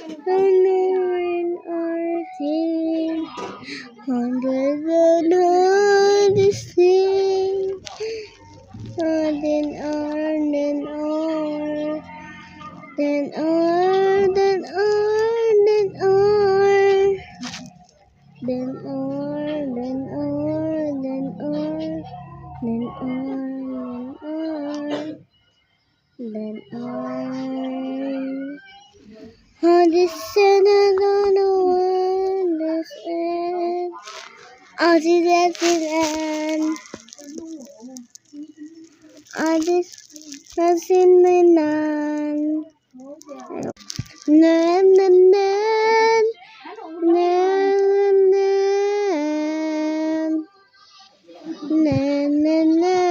unknown or thing, hundreds and hundreds thing, then R, then R, then R, then R, then R, then R, then R, then R, then R, then R. On this side, I don't know this end. I'll see that end. I just nothing in none. Nan nan nan nan nan nan nan nan